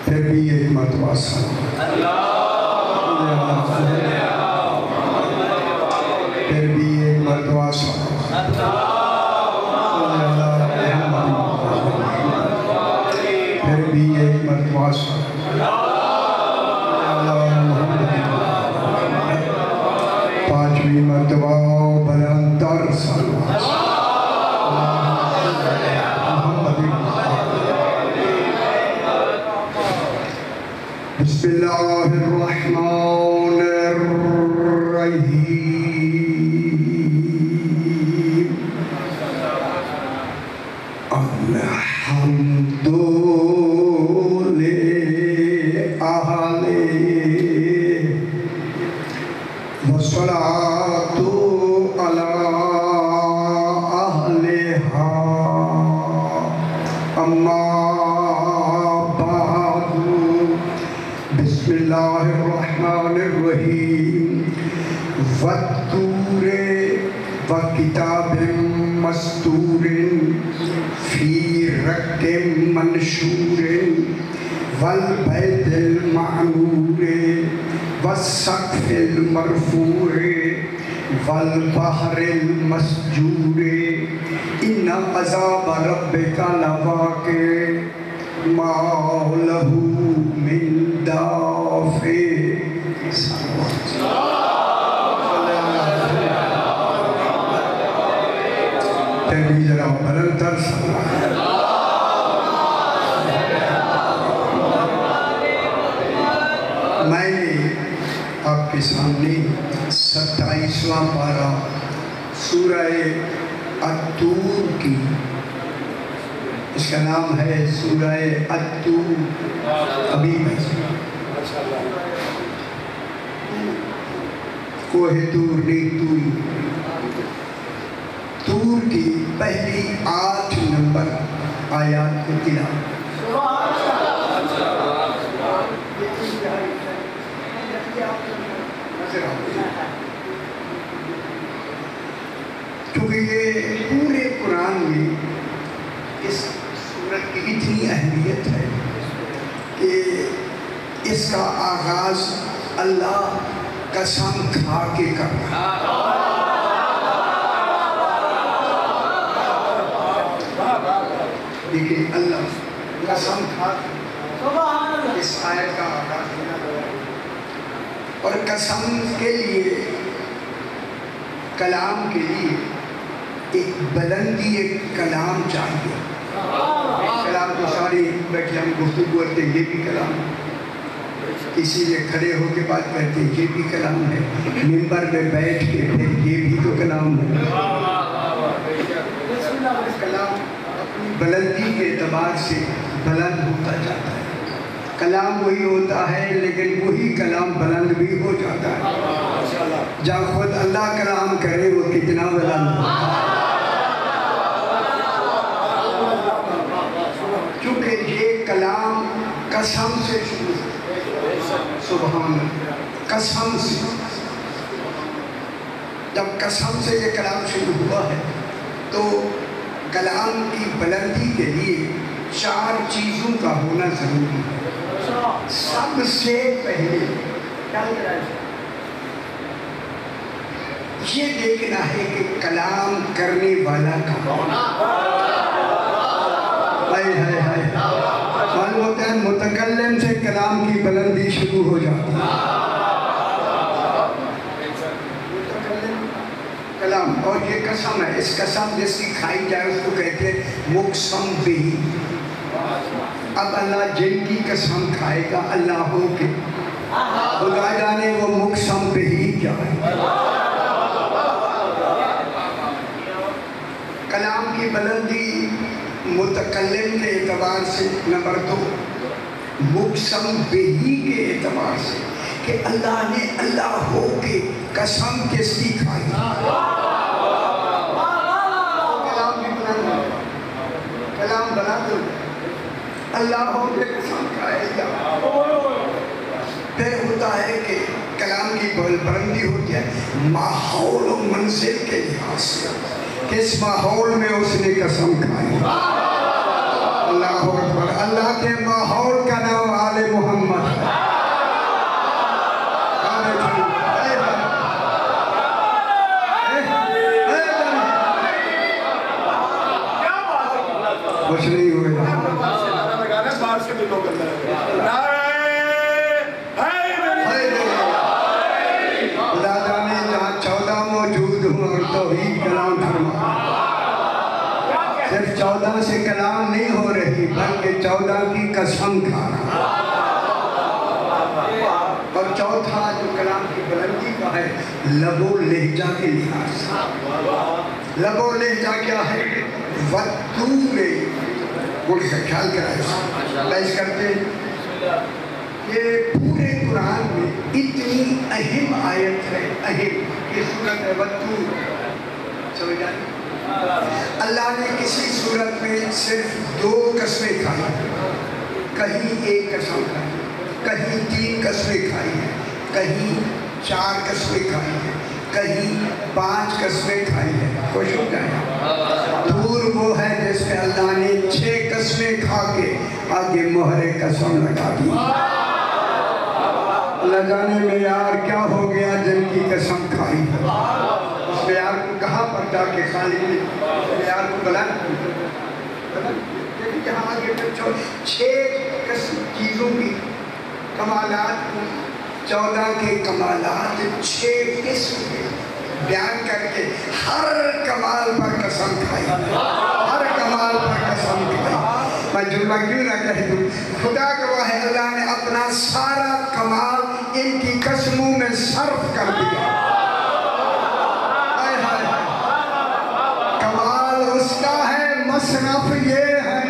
پھر بھی ایک مرتبہ سلام پھر بھی ایک مرتبہ سلام پھر بھی ایک مرتبہ سلام پانچویں مرتبہ بلندر سلام بسم اللہ الرحمن الرحیم الحمد للہ والصلاة علی اہلہا اما بعد بسم اللہ الرحمن الرحیم والطور وکتاب مستور فی رق منشور والبیت المعمور والسقف المرفوع والبحر المسجور ان عذاب ربک لواقع ما له من دافع تیری ذرا بلندر میں نے آپ کے سامنے 27واں پارہ سورہ الطور کی، اس کا نام ہے سورہ الطور، ابھی میں کوہ طور نہیں توری، طور کی پہلی 8 نمبر آیات کو تلاوت۔ کیونکہ یہ پورے قرآن میں اس سورت کی اتنی اہمیت ہے کہ اس کا آغاز اللہ قسم کھا کے کر رہا ہے۔ دیکھیں اللہ قسم کھا کے اس آیت کا آغاز کیا اور قسم کے لیے، کلام کے لیے ایک بلندی، ایک کلام چاہیے۔ کلام تو سارے بیٹھے ہم گفتگو کرتے ہیں، یہ بھی کلام ہے، کسی نے کھڑے ہو کے بات کرتے ہیں، یہ بھی کلام ہے، منبر میں بیٹھ کے پھر یہ بھی تو کلام ہے۔ کلام اپنی بلندی کے اعتبار سے بلند ہوتا جاتا ہے۔ کلام وہی ہوتا ہے لیکن وہی کلام بلند بھی ہو جاتا ہے۔ جب خود اللہ کلام کرے وہ کتنا بلند ہوتا ہے، کیونکہ یہ کلام قسم سے شروع ہے۔ سبحان اللہ، قسم سے، جب قسم سے یہ کلام شروع ہوا ہے تو کلام کی بلندی کے لیے 4 چیزوں کا ہونا ضروری ہے۔ سب سے پہلے یہ دیکھنا ہے کہ کلام کرنے والا کون ہے۔ معلوم ہوتا ہے متکلم سے کلام کی بلندی شروع ہو جاتی ہے۔ کلام اور یہ قسم ہے، اس قسم جس کی کھائی جائے اس کو کہتے ہیں مقسم بہی۔ اب اللہ جن کی قسم کھائے گا اللہ ہو کے، خدا جانے وہ مقسم بہی کیا ہے۔ کلام کی بلندی متکلم کے اعتبار سے، نمبر 2 مقسم بہی کے اعتبار سے کہ اللہ نے اللہ ہو کے قسم کس کی کھائی۔ کلام بلند اللہ ہو کے قسم کھائے گا۔ پھر ہوتا ہے کہ کلام کی بلندی ہوتی ہے ماحول و منزل کے لحاظ سے. کس ماحول میں اس نے قسم کھائی؟ اللہ اکبر. اللہ کے ماحول کا نام آل محمد ہے. کچھ نہیں ہوئے. خدا جانے جہاں 14 موجود ہوں اور توحید کلام فرما. صرف 14 سے کلام نہیں ہو رہی بلکہ 14 کی قسم کھانا. اور چوتھا جو کلام کی بلندی کا ہے لب و لہجہ کے لحاظ سے. لب و لہجہ کیا ہے؟ وَتُّورِ بول کا خیال کرائے پیش کرتے ہیں. یہ پورے قرآن میں اتنی اہم آیت ہے, اہم یہ سورت ہے وَتُّور. سمجھ جائیں اللہ نے کسی صورت میں صرف 2 قسمیں کھائی, کہیں 1 قسم کھائی, کہیں 3 قسمیں کھائی ہیں, کہیں 4 قسمیں کھائی ہیں, کہیں 5 قسمیں کھائی ہیں. خوش ہو جائیں. دور وہ ہے جس میں اللہ نے 6 قسمیں کھا کے آگے مہر قسم لگا دی. اللہ جانے معیار کیا ہو گیا جن کی قسم کھائی. اس معیار کو کہاں پر جا کے خالی نے معیار کو بلند لیکن یہاں آگے 6 قسم چیزوں کی کمالات کو 14 کے کمالات 6 قسم کے بیان کر کے ہر کمال پر قسم کھائی, ہر کمال پر قسم کھائی. میں جملہ کیوں نہ کہہ دوں, خدا گواہ ہے اللہ نے اپنا سارا کمال ان کی قسموں میں صرف کر دیا. کمال اس کا ہے, مصرف یہ ہے.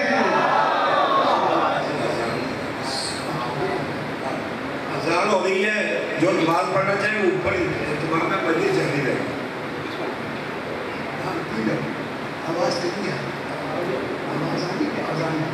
اذان ہو گئی ہے, جو نماز پڑھنا چاہے وہ اوپر اہتمام میں مجلس جلدی رہے. آواز کتنی ہے؟ آواز آئی کہ اذان ہے؟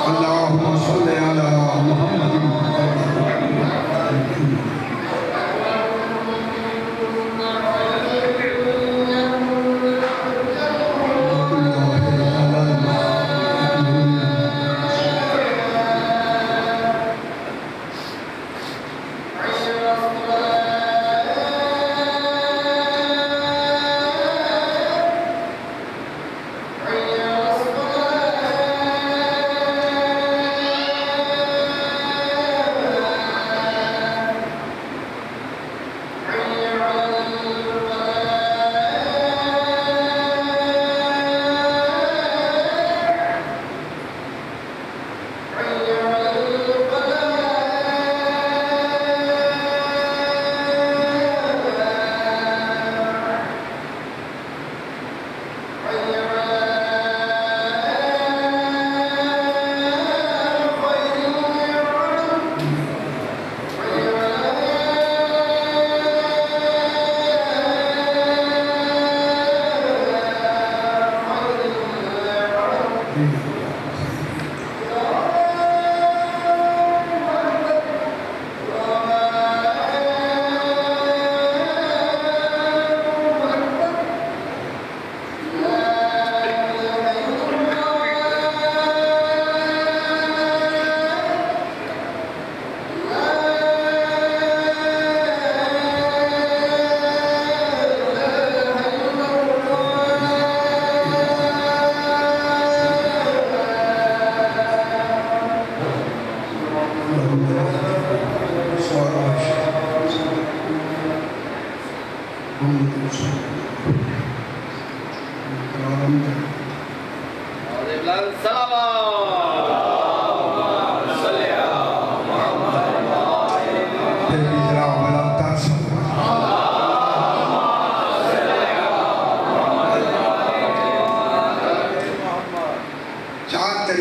اللهم صل على محمد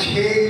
6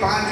5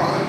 5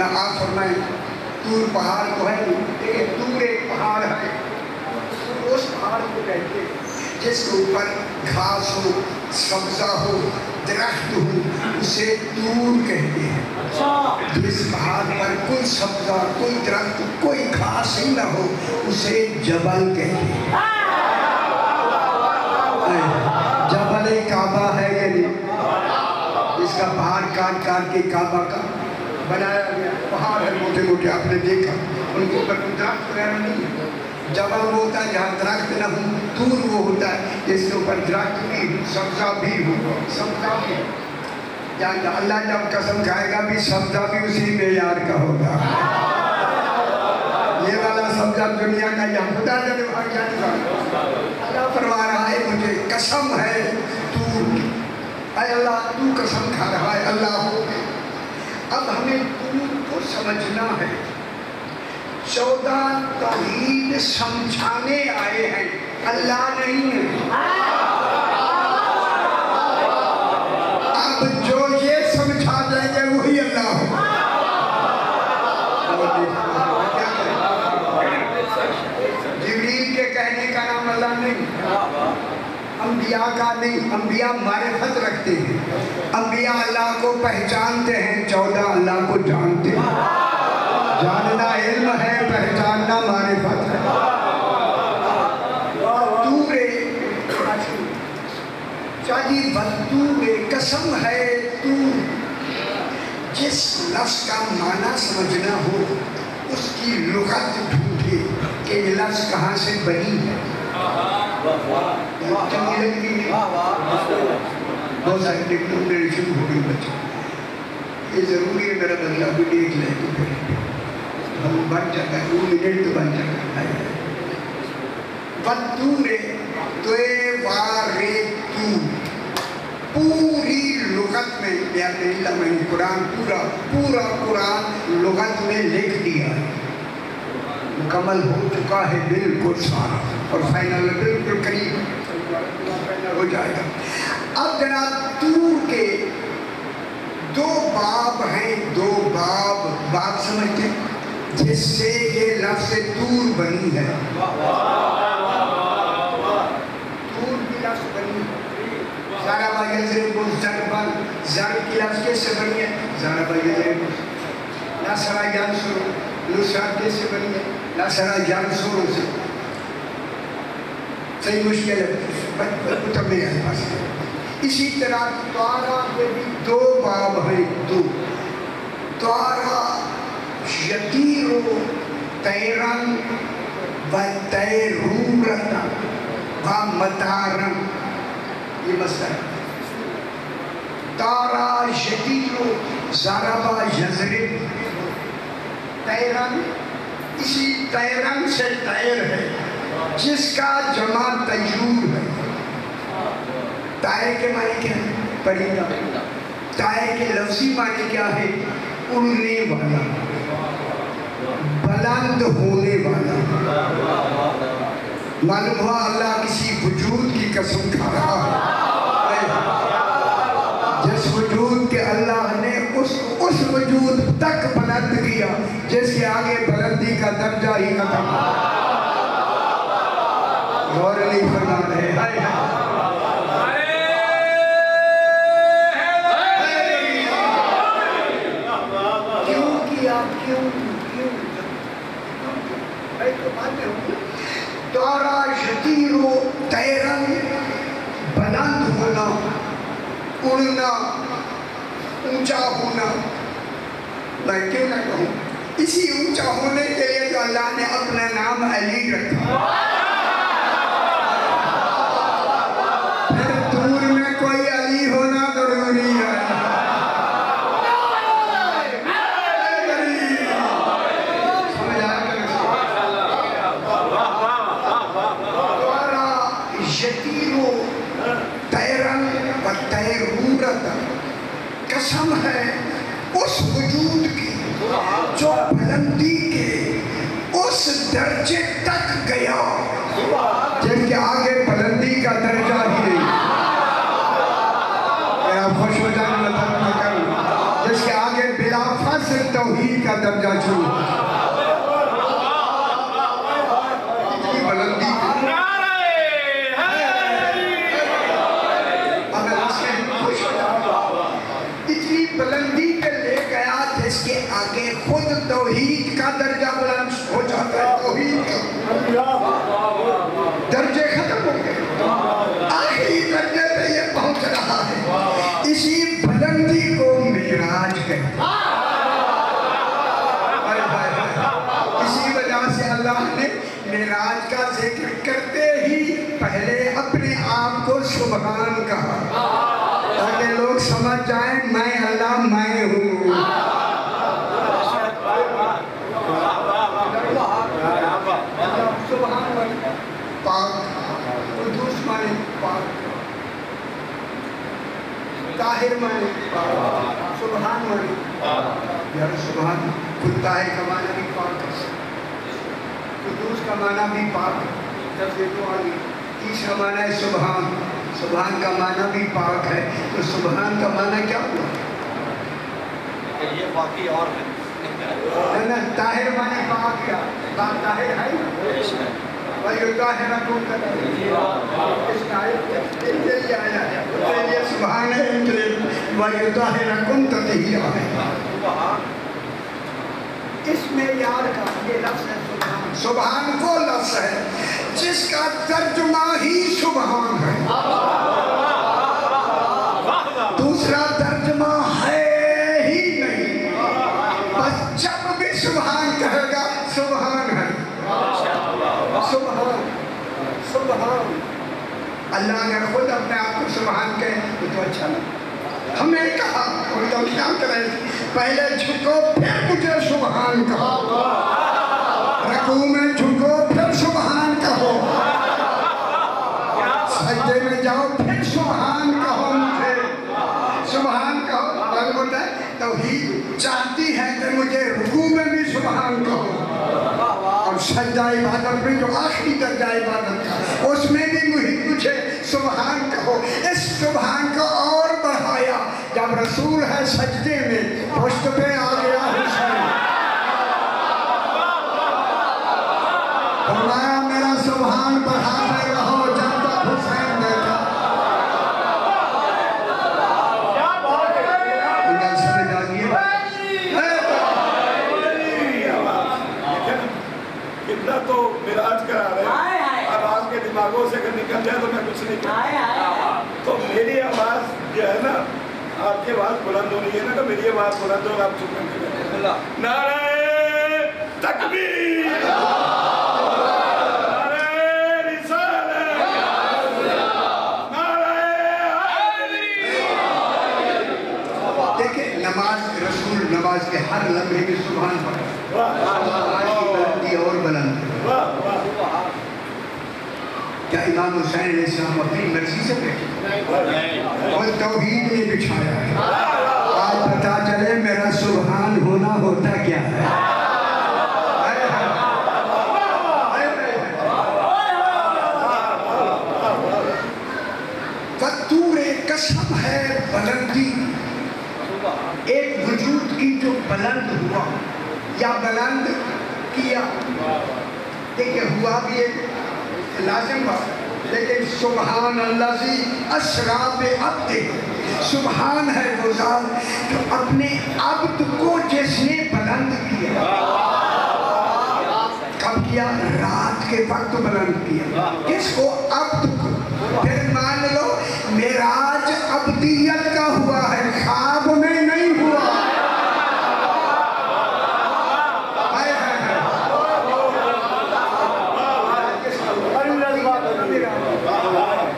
نہ آپ فرمائیں طور پہاڑ تو ہے لیکن طور ایک پہاڑ ہے، اس پہاڑ کو کہتے ہیں جس کے اوپر گھاس ہو، سبزہ ہو، درخت ہو، اسے طور کہتے ہیں۔ جس پہاڑ پر کوئی سبزہ، کوئی درخت، کوئی گھاس ہی نہ ہو اسے جبل کہتے ہیں۔ جبل کعبہ ہے یعنی اس کا پہاڑ کاٹ کاٹ کے کعبہ کا بنایا گیا، پہاڑ ہے موٹے موٹے، آپ نے دیکھا ان کے اوپر کوئی درخت وغیرہ نہیں ہے۔ جبل وہ ہوتا ہے جہاں درخت نہ ہو، طور وہ ہوتا ہے جس کے اوپر درخت بھی ہو، سبزہ بھی ہو، سبزہ بھی ہو۔ اللہ جب قسم کھائے گا بھی سبزہ بھی اسی معیار کا ہوگا۔ یہ والا سبزہ دنیا کا یا خدا جانے وہاں کیا نہیں، اللہ فرما رہا ہے مجھے قسم ہے طور کی، اے اللہ تو قسم کھا رہا ہے اللہ ہو۔ اب ہمیں طور کو سمجھنا ہے۔ 14 توحید سمجھانے آئے ہیں، اللہ نہیں ہے۔ اب جو یہ سمجھا دیں گے وہی اللہ ہو۔ جبریل کے کہنے کا نام اللہ نہیں، انبیاء کا نہیں۔ انبیاء معرفت رکھتے ہیں، انبیاء اللہ کو پہچانتے ہیں، 14 اللہ کو جانتے ہیں۔ جاننا علم ہے، پہچاننا معرفت ہے۔ چاہیے بدتور قسم ہے طور، جس لفظ کا معنی سمجھنا ہو اس کی لغت ڈھونڈے کہ یہ لفظ کہاں سے بنی ہے۔ بہت سارے ڈکلریشن ہو گئی بچوں، یہ ضروری ہے میرا بدلا بھی دیکھ لیں تو پھر ہم بن جاتا ہے، 2 منٹ تو بن جاتا ہے۔ بدتور تو پوری لغت میں قرآن پورا قرآن لغت میں لکھ دیا ہے، مکمل ہو چکا ہے بالکل سارا، اور فائنل بالکل قریب ہو جائے گا۔ اب جناب طور کے 2 باب ہیں، 2 باب سمجھتے ہیں جس سے یہ لفظ طور بنی ہے۔ طور کی لفظ بنی ہے، ضرب یضرب ضربا، ضرب کی لفظ کس سے بنی ہے؟ ضرب یضرب۔ نصر ینصر، نصرت کس سے بنی ہے؟ نصر ینصر سے۔ صحیح مشکل ہے، کتب میں ہے پاس۔ اسی طرح طارا میں بھی 2 باب ہیں، 2۔ طارا یطیر طیرن و طیرورتا و مطارن، یہ مسئلہ ہے۔ طارا یطیر ضرب یضرب، طیرن، اسی طیرن سے طیر ہے جس کا جمع طیور ہے۔ طائر کے معنی کیا ہے؟ پرندہ۔ طائر کے لفظی معنی کیا ہے؟ اڑنے والا، بلند ہونے والا۔ معلوم ہوا اللہ کسی وجود کی قسم کھا رہا ہے، جس وجود کے اللہ نے اس وجود تک بلند کیا جس کے آگے بلندی کا درجہ ہی ختم۔ غور نہیں فرما رہے، طارا یطیر طیرن، بلند ہونا، اڑنا، اونچا ہونا۔ میں کیوں نہ کہوں، اسی اونچا ہونے کے لیے تو اللہ نے اپنا نام علی رکھا۔ پھر طور میں کوئی علی ہونا ضروری ہے۔ قسم ہے اس وجود کی جو بلندی کے اس درجے تک گیا جن کے آگے بلندی کا درجہ ہی نہیں۔ آپ خوش ہو جائیں، جس کے آگے بلا فصل توحید کا میراج ہوئی. اتنی بلندی اتنی بلندی پہ لے گیا جس کے آگے خود توحید کا درجہ بلند ہو جاتا ہے. توحید کا درجے ختم ہو گئے, آخری درجے پہ یہ پہنچ رہا ہے. اسی بلندی کو معراج کہتے ہیں. اسی وجہ سے اللہ نے معراج کا ذکر کرتے ہی پہلے اپنے آپ کو سبحان کہا, تاکہ لوگ سمجھ جائیں میں اللہ میں ہوں. سبحان پاک, قدوس مانے پاک, طاہر مانے پاک, سبحان مانے یار سبحان. خود طاہر کا معنی بھی پاک ہے, قدوس کا معنی بھی پاک ہے. تیسرا معنی ہے سبحان. سبحان کا معنی بھی پاک ہے. تو سبحان کا معنی کیا ہوا؟ یہ باقی اور ہے. طاہر معنی پاک کیا؟ پاک طاہر ہے نا. وَيُطَهِّرَكُمْ تَطْهِيرًا. اس آیت میں یہ آیا ہے یہ سبحان ہے وَيُطَهِّرَكُمْ تَطْهِيرًا. اس معیار کا یہ لفظ ہے سبحان. سبحان وہ لفظ ہے جس کا ترجمہ ہی سبحان ہے, دوسرا ترجمہ ہے ہی نہیں. بس جب بھی سبحان کہے گا سبحان ہے. سبحان سبحان. اللہ نے خود اپنے آپ کو سبحان کہے تو اچھا لگا. ہمیں کہا اور کیا کریں, پہلے جھکو پھر مجھے سبحان کہو, رکوع میں جھکو پھر سبحان کہو, سجدے میں جاؤ پھر سبحان کہو, مجھے سبحان کہو. توحید چاہتی ہے کہ مجھے رکوع میں بھی سبحان کہو, اور سجدہ عبادت میں جو آخری درجہ عبادت کا اس میں بھی مجھے سبحان کہو. اس سبحان کو اور بڑھایا جب رسول ہے سجدے میں, پشت پہ آ گیا حسین, فرمایا میرا سبحان بڑھاتے رہو جب تک حسین بیٹھا. کتنا تو معراج کرا رہے ہیں, آواز کے دماغوں سے اگر نکل جائے تو میں کچھ نہیں کرتا. تو میری آواز جو ہے نا, آپ کی آواز بلند ہو رہی ہے نا, تو میری آواز بلند ہو, آپ چپ کر کے نعرہ تکبیر, نعرہ رسالت, نعرہ حیدری. دیکھیں نماز, رسول نماز کے ہر لمحے میں سبحان پڑھا. بلندی اور بلند. کیا امام حسین علیہ السلام اپنی مرضی سے بیٹھے؟ اور توحید نے بچھایا ہے. آج پتا چلے میرا سبحان ہونا ہوتا کیا ہے. فطور قسم ہے بلندی, ایک وجود کی جو بلند ہوا یا بلند کیا. دیکھیں ہوا بھی ایک لازم بات, لیکن سبحان الذی اسریٰ بعبدہ, سبحان ہے وہ ذات جو اپنے عبد کو جس نے بلند کیا. کب کیا؟ رات کے وقت بلند کیا. کس کو؟ عبد کو. پھر مان لو معراج عبدیت کا ہوا ہے, خواب میں نہیں ہوا.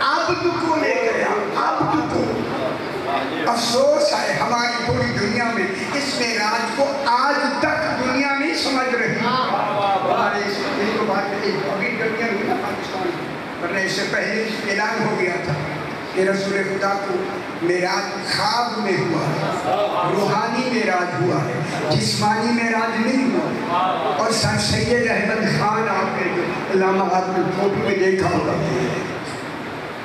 عبد کو لے گیا, عبد کو. افسوس ہے ہماری پوری دنیا میں اس معراج کو آج تک دنیا نہیں سمجھ رہی. ہمارے اس کو بات میں ابھی دنیا نہیں نا پاکستان, ورنہ اس سے پہلے اعلان ہو گیا تھا کہ رسول خدا کو معراج خواب میں ہوا ہے, روحانی معراج ہوا ہے, جسمانی معراج نہیں ہوا. اور سر سید احمد خان آپ کے جو علامہ آپ نے فوٹو میں دیکھا ہوگا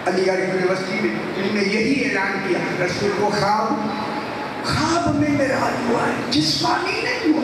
علی گڑھ یونیورسٹی میں, انہوں نے یہی اعلان کیا رسول کو خواب میں معراج ہوا ہے, جسمانی نہیں ہوا.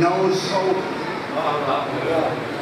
900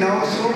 900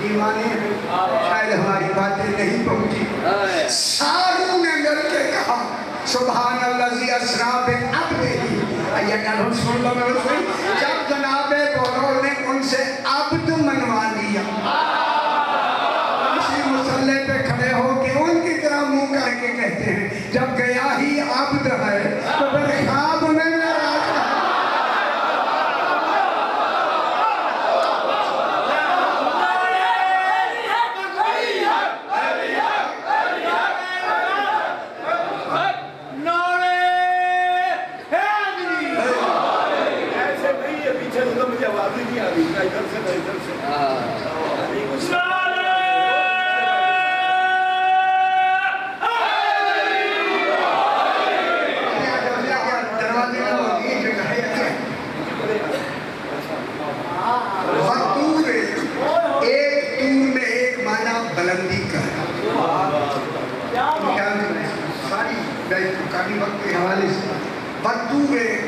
دیوانے ہیں شاید ہماری باتیں نہیں پہنچی ساروں نے مل کے کہا سبحان اللہ اسرا بعبدہ یہ کہا سن لو میں رسول جب جناب بولو نے ان سے عبد منوا لیا اسی مسلح پہ کھڑے ہو کے ان کی طرح منہ کر کے کہتے ہیں جب گیا ہی عبد ہے تو پھر خواب میں میرا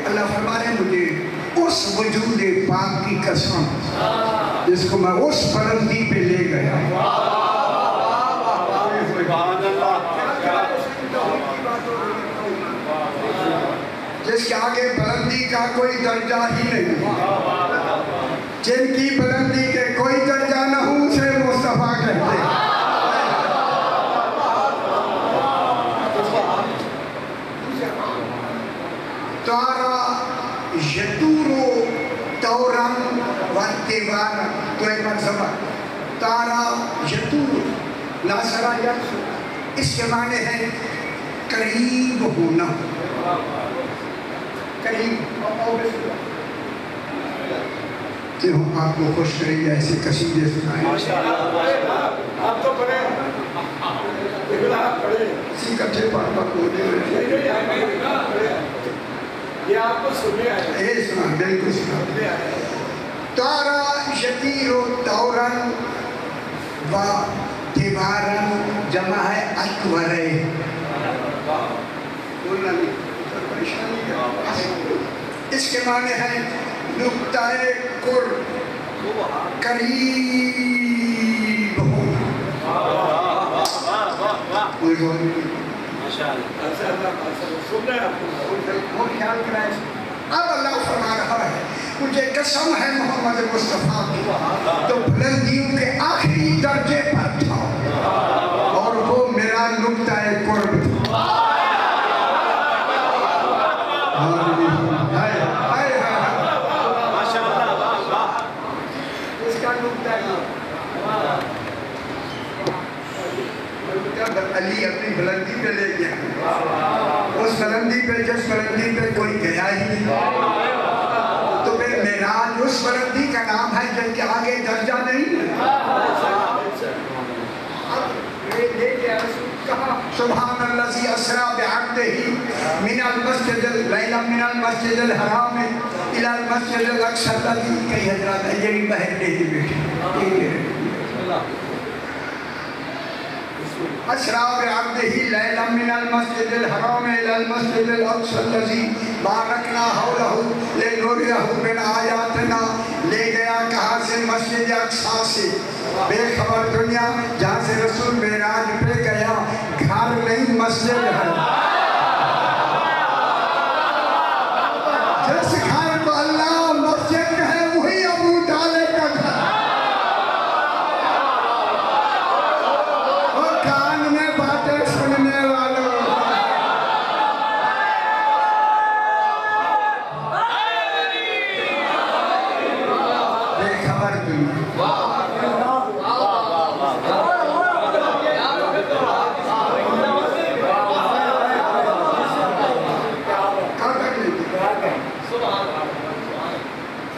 اللہ فرمانے مجھے اس وجود پاک کی قسم جس کو میں اس بلندی پہ لے گیا جس کے آگے بلندی کا کوئی درجہ ہی نہیں جن کی بلندی کے کوئی درجہ نہ ہو اسے مصطفیٰ کہتے ہیں تارا یدورو تورم واتیوانا تو ایک مرتبہ تارا یدور ناصرہ یدسو اس کے معنی ہے قریب ہونا قریب کہ ہم آپ کو خوش کریں گے ایسے قصیدے سنائیں آپ تو پڑھیں اسی کٹھے پاپا کو دے یہ آپ کو سننے آئے اے سنا بالکل سنا تارا یدیر دورن و دیوارن جمع ہے اکورے بولنا نہیں پریشانی ہے اس کے معنی ہے نقطہ قریب ہو اب اللہ فرما رہا ہے مجھے قسم ہے محمد مصطفیٰ کی تو بلندیوں کے آخری درجے پر تھا اور وہ میرا نقطہ قرب تھا علی اپنی بلندی پہ لے گیا اس بلندی پہ جس بلندی پہ کوئی گیا ہی نہیں تو پھر معراج اس بلندی کا نام ہے جن کے آگے درجہ نہیں سبحان الذی اسری بعبدہ من المسجد من المسجد الحرام الى المسجد الاقصی الذی کئی حضرات ہیں یہ بہن نہیں بیٹھے اسری بعبدہ لیلا من المسجد الحرام الى المسجد الاقصی الذی بارکنا حولہ لنریہ من آیاتنا لے گیا کہاں سے مسجد اقصی سے بے خبر دنیا جہاں سے رسول معراج پہ گیا گھر نہیں مسجد ہے جس گھر کو اللہ مسجد ہے وہی ابو طالب کا گھر اور کان میں باتیں سننے والوں بے خبر دنیا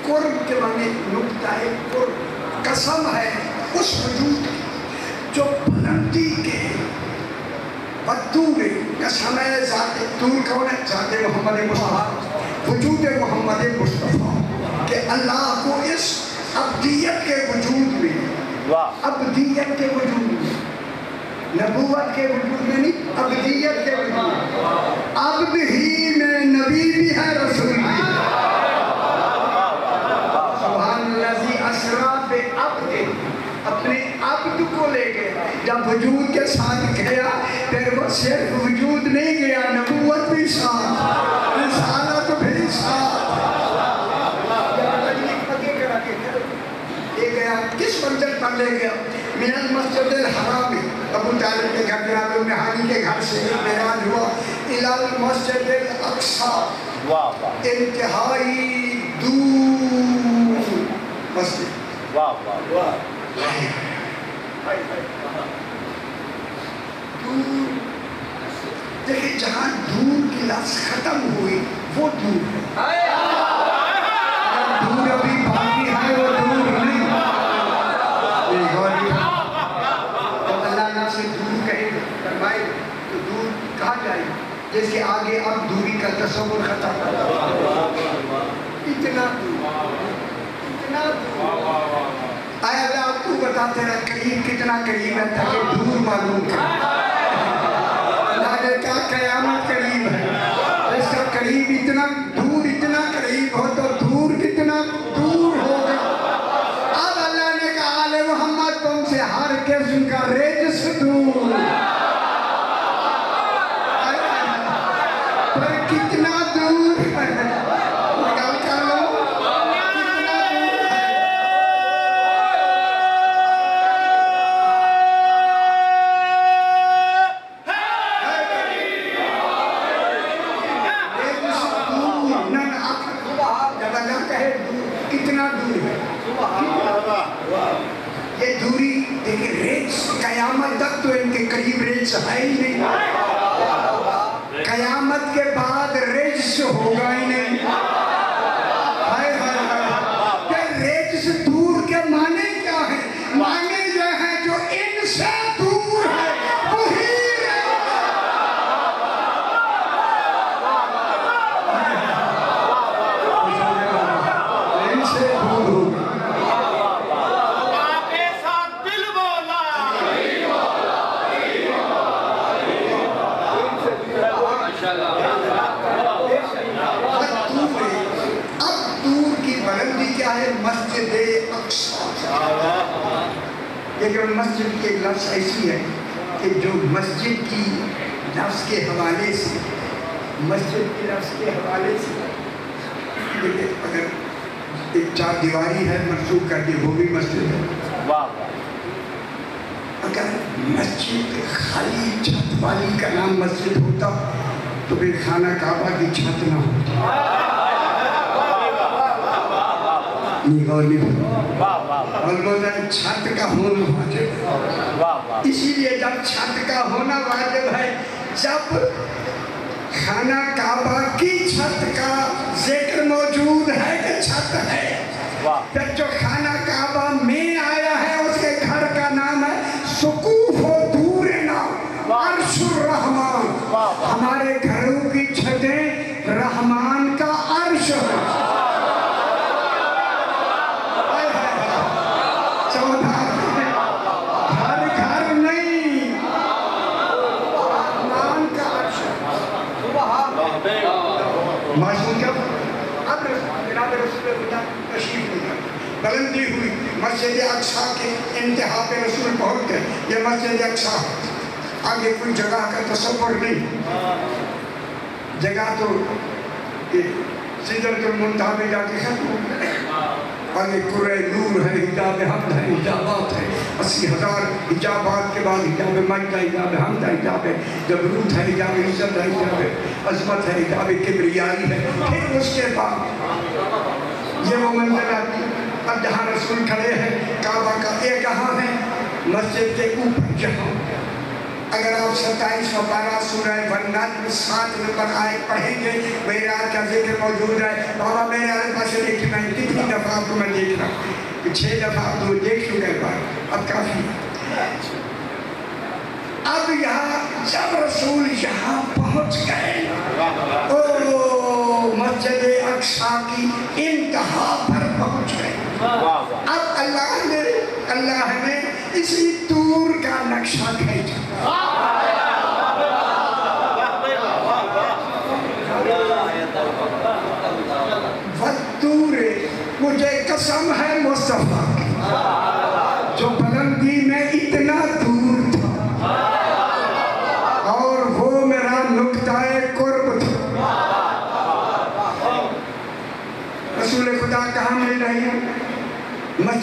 قرب کے معنی نقطہ قرب قسم ہے اس وجود کی جو بلندی کے وطور قسم ہے ذات طور کون ہے ذات محمد مصطفیٰ وجود محمد مصطفیٰ کہ اللہ کو اس عبدیت کے وجود میں عبدیت کے وجود میں نبوت کے وجود میں نہیں عبدیت کے وجود میں عبد ہی میں نبی بھی ہے رسول بھی ہے سبحان الذی اسری بعبدہ اپنے لے گیا. جب وجود کے ساتھ گیا پھر وہ صرف وجود نہیں گیا، نبوت بھی ساتھ، رسالت بھی ساتھ. لے گیا کس منزل پر لے گیا؟ من المسجد الحرام، ابو طالب کے گھر جناب ام ہانی کے گھر سے معراج ہوا، الی المسجد الاقصی، انتہائی دور مسجد. دور دیکھیں، جہاں دور کی لفظ ختم ہوئی وہ دور ہے. دور ابھی باقی ہے، وہ دور نہیں. جب اللہ نہ سے دور کہے فرمائے تو دور کہاں جائے؟ جس کے آگے اب دوری کا تصور ختم. اتنا دور، اتنا دور. آیا اللہ آپ کو بتا تیرا قریب کتنا قریب ہے تاکہ دور معلوم کرے. اللہ نے کہا قیامت قریب ہے، اس کا قریب اتنا دور، اتنا قریب ہو تو دور کتنا دور ہوگا. اب اللہ نے کہا آل محمد تم سے ہر قسم کا رجس دور. پر کتنا دور ہے، نکال کر لو کتنا دور ہے. جب اللہ کہے دور، کتنا دور ہے. یہ دوری دیکھیں، ریچ قیامت تک تو ان کے قریب ریچ ہے ہی نہیں. قیامت کے بعد ریچ ہوگا ہی نہیں. ریچ دور کے معنی کیا ہے؟ معنی جو ہے جو ان سے دور ہے وہی مسجد اقصی. لیکن مسجد کی لفظ ایسی ہے کہ جو مسجد کی لفظ کے حوالے سے، مسجد کی لفظ کے حوالے سے دیکھیں، اگر ایک چار دیواری ہے منسوخ کر کے وہ بھی مسجد ہے. اگر مسجد خالی چھت والی کا نام مسجد ہوتا تو پھر خانہ کعبہ کی چھت نہ ہوتی. چھت کا ہونا واجب ہے. اسی لیے جب چھت کا ہونا واجب ہے، جب خانہ کعبہ کی چھت کا ذکر موجود ہے کہ چھت ہے، پھر جو خانہ کعبہ میں آیا ہے اس کے گھر کا نام ہے سقوف و دورنا عرش الرحمان. ہمارے گھروں کی چھتیں رحمان کا عرش ہے. بلندی ہوئی، مسجد اقصی کے انتہا پہ رسول پہنچ گئے. یہ مسجد اقصی، آگے کوئی جگہ کا تصور نہیں. جگہ تو سدرۃ المنتہا پہ جا کے ختم ہو گئے. آگے قرہ نور ہے، حجاب حمد ہے، حجابات ہے، 80,000 حجابات کے بعد حجاب مجد ہے، حجاب حمد ہے، حجاب جبروت ہے، حجاب عزت ہے، حجاب عظمت ہے، حجاب کبریائی ہے. پھر اس کے بعد یہ وہ منزل آتی ہے. اب جہاں رسول کھڑے ہیں کعبہ کا یہ کہاں ہے؟ مسجد کے اوپر. جہاں اگر آپ 27 پارہ سورہ والنجم 7 نمبر آیت پڑھیں گے، معراج کا ذکر موجود ہے. بابا میرے آلے پاسے دیکھنا ہے کتنی دفعہ آپ کو میں دیکھنا، 6 دفعہ آپ کو دیکھ چکے بار، اب کافی. اب یہاں جب رسول یہاں پہنچ گئے، مسجد اقصی کی انتہا پر پہنچ گئے. اب اللہ نے اسی طور کا نقشہ کھینچا. والطور، مجھے قسم ہے مصطفیٰ کی، جو بلندی میں اتنا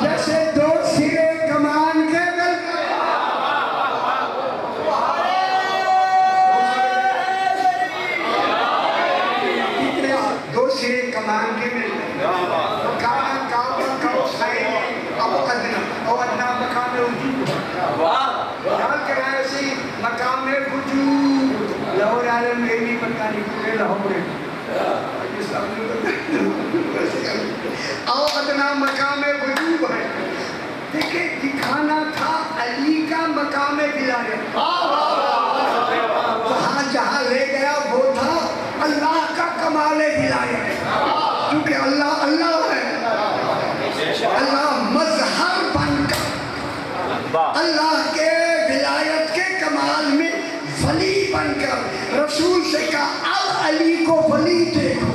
جیسے دو سرے کمان کے دو سرے کمان کے مل کانا کعبہ کا حسین اب ادنا او ادنا مقام وجود یاد کرائے اسی مقام وجود لاہور عالم میں نہیں پتہ نہیں پورے لاہور میں او ادنا مقام وجود ہے دیکھیں دکھانا تھا علی کا مقام ولایت وہاں جہاں لے گیا وہ تھا اللہ کا کمال ولایت کیونکہ اللہ اللہ ہے اللہ مظہر بن کر اللہ کے ولایت کے کمال میں ولی بن کر رسول سے کہا اب علی کو ولی دیکھو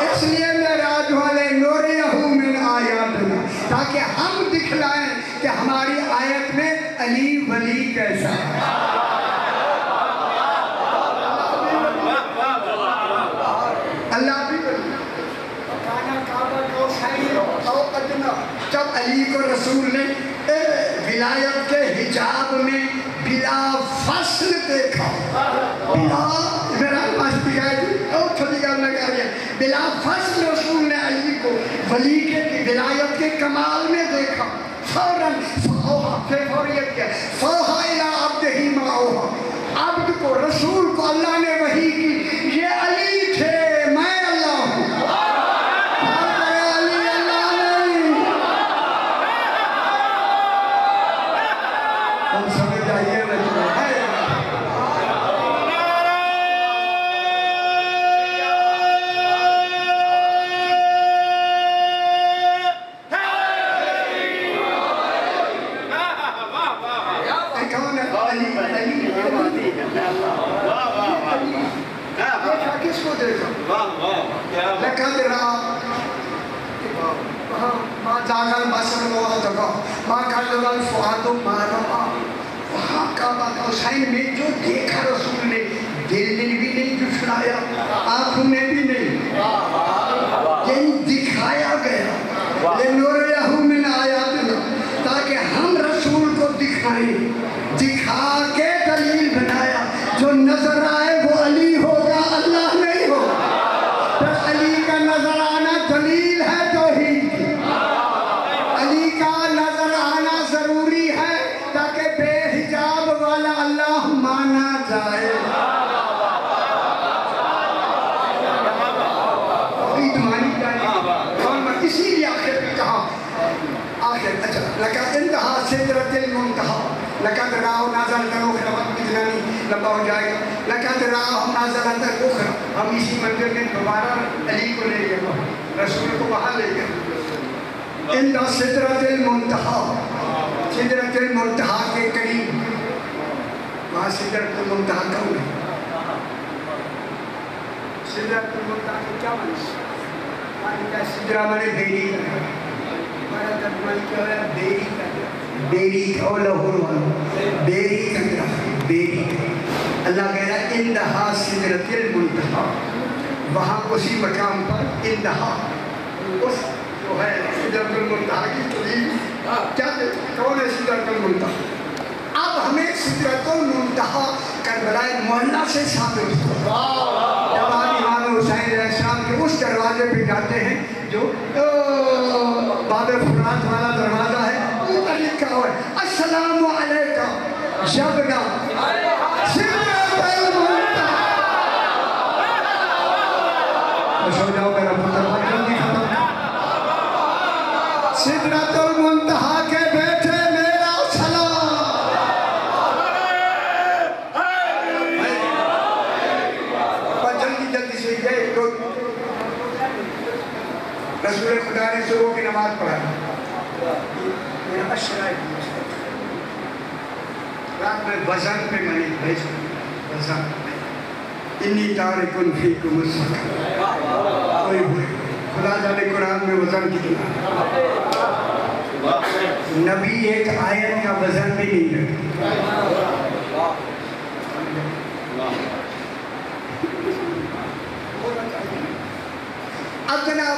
اس لیے معراج والے نورہو من آیاتنا تاکہ ہم دکھلائیں کہ ہماری آیت میں علی ولی کیسا ہے اللہ بھی ولی کانا کعبہ کا حسین او ادنا جب علی کو رسول نے ولایت کے حجاب میں بلا فصل دیکھا بلا فصل رسول نے علی کو ولی کے ولایت کے کمال میں دیکھا فوراً فوریت کیا فوہا الى عبدہی ما اوہا عبد کو رسول کو اللہ نے وحی کی یہ علی تھے میں اللہ ہوں علی اللہ نہیں ہم سمجھ آئیے کس کو دیکھا لقد رأى ما زاغ البصر وما طغى ما كذب الفؤاد ما رأى وہاں کعبہ کا حسین میں جو دیکھا رسول نے دل نے بھی نہیں جھٹلایا آنکھوں نے بھی نہیں یعنی دکھایا گیا لنورہو من آیاتنا تاکہ ہم رسول کو دکھائیں دکھا کے دلیل بنایا جو نظر آئے وہ علی ہوگا اللہ نہیں ہوگا پھر علی کا نظر آنا دلیل ہے توحید کی علی کا نظر آنا ضروری ہے تاکہ بے حجاب والا اللہ مانا جائے توحید مانی جائے اسی لیے آخر میں کہا آخر اچھا لقد انتہا سدرۃ المنتہا لقد رأوا نازلۃ اخرى وقت کتنا نہیں لمبا ہو جائے گا لقد رأوا نازلۃ اخرى ہم اسی منزل میں دوبارہ علی کو لے گئے رسول کو وہاں لے گئے عند سدرۃ المنتہا سدرۃ المنتہا کے قریب وہاں سدرۃ المنتہا کون ہے سدرۃ المنتہا کے کیا معنی سدرہ مانے بیری ہمارا ترجمہ کیا ہے بیری کا بیری کا لہور والوں بیری کا بیری اللہ کہہ رہا ہے انتہا سدرۃ المنتہا وہاں اسی مقام پر انتہا اس جو ہے سدرۃ المنتہا کی تدلیل کیا کون ہے سدرۃ المنتہا اب ہمیں سدرۃ المنتہا کربلا معلیٰ سے ثابت ہوا جب آپ امام حسین علیہ السلام کے اس دروازے پہ جاتے ہیں جو باب فرات والا دروازہ ہے اوپر لکھا ہوا ہے السلام علیکہ جبنا سدرۃ المنتہا سو جاؤ میرا پتر بہت جلدی ختم سدرۃ المنتہا کے بیٹے میرا سلام جلدی سے گئے رسول خدا نے صبح کی نماز پڑھا میرا اشرا رات میں وزن پہ میں نے بھیج وزن انی تارکن فیکم السکر کوئی ہوئے خدا جانے قرآن میں وزن کتنا نبی ایک آیت کا وزن بھی نہیں رکھتا اب جناب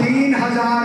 3000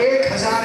1000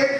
1